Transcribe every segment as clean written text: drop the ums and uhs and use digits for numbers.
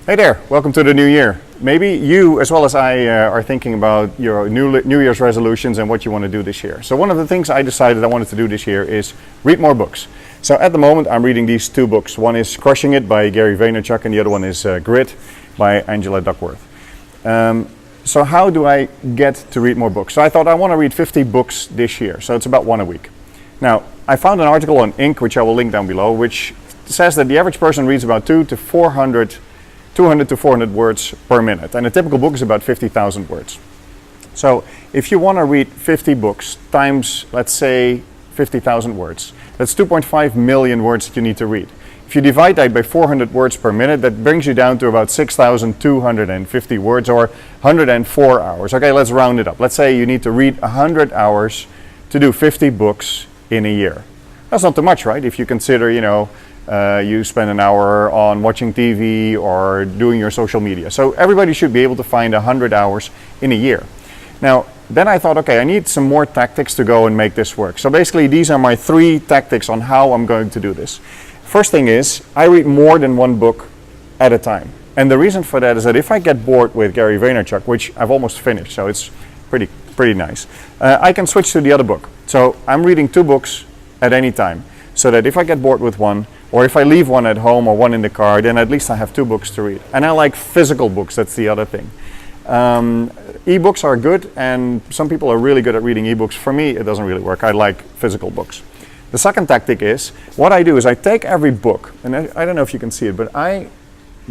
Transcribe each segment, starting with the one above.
Hey there, welcome to the new year. Maybe you, as well as I, are thinking about your New Year's resolutions and what you want to do this year. So one of the things I decided I wanted to do this year is read more books. So at the moment I'm reading these two books. One is Crushing It by Gary Vaynerchuk and the other one is Grit by Angela Duckworth. So how do I get to read more books? So I thought I want to read 50 books this year, so it's about one a week. Now, I found an article on Inc., which I will link down below, which says that the average person reads about 200 to 400 words per minute, and a typical book is about 50,000 words. So if you want to read 50 books times, let's say, 50,000 words, that's 2.5 million words that you need to read. If you divide that by 400 words per minute, that brings you down to about 6,250 words, or 104 hours. Okay, let's round it up. Let's say you need to read 100 hours to do 50 books in a year. That's not too much, right? If you consider, you spend an hour on watching TV or doing your social media. So everybody should be able to find 100 hours in a year. Now, then I thought, okay, I need some more tactics to go and make this work. So basically, these are my 3 tactics on how I'm going to do this. First thing is, I read more than one book at a time. And the reason for that is that if I get bored with Gary Vaynerchuk, which I've almost finished, so it's pretty nice, I can switch to the other book. So I'm reading 2 books at any time, so that if I get bored with one, or if I leave one at home or one in the car, then at least I have 2 books to read. And I like physical books, that's the other thing. E-books are good, and some people are really good at reading e-books. For me, it doesn't really work. I like physical books. The second tactic is, what I do is I take every book, and I don't know if you can see it, but I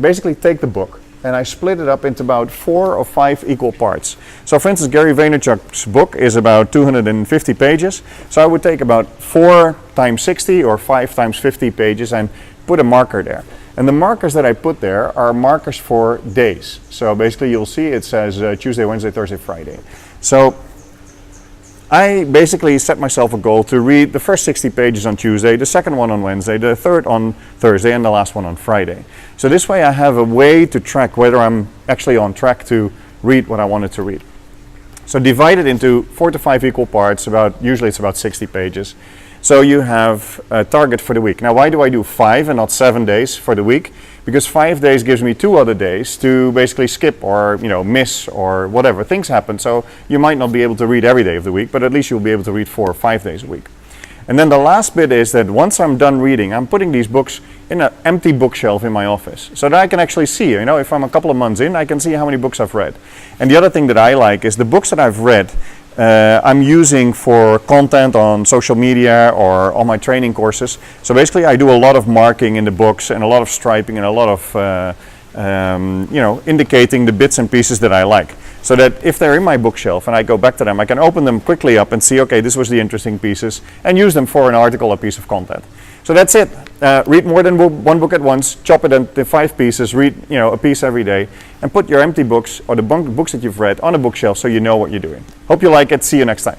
basically take the book and I split it up into about 4 or 5 equal parts. So for instance, Gary Vaynerchuk's book is about 250 pages. So I would take about 4 times 60 or 5 times 50 pages and put a marker there. And the markers that I put there are markers for days. So basically you'll see it says Tuesday, Wednesday, Thursday, Friday. So I basically set myself a goal to read the first 60 pages on Tuesday, the second one on Wednesday, the third on Thursday, and the last one on Friday. So this way I have a way to track whether I'm actually on track to read what I wanted to read. So divide it into 4 to 5 equal parts, usually it's about 60 pages. So you have a target for the week. Now, why do I do 5 and not 7 days for the week? Because 5 days gives me 2 other days to basically skip or miss or whatever. Things happen, so you might not be able to read every day of the week, but at least you'll be able to read 4 or 5 days a week. And then the last bit is that once I'm done reading, I'm putting these books in an empty bookshelf in my office, so that I can actually see, if I'm a couple of months in, I can see how many books I've read. And the other thing that I like is the books that I've read, I'm using for content on social media or on my training courses. So basically I do a lot of marking in the books and a lot of striping and a lot of indicating the bits and pieces that I like, so that if they're in my bookshelf and I go back to them, I can open them quickly up and see, okay, this was the interesting pieces, and use them for an article or piece of content. So that's it. Read more than one book at once, chop it into 5 pieces, read a piece every day, and put your empty books or the books that you've read on a bookshelf so you know what you're doing. Hope you like it. See you next time.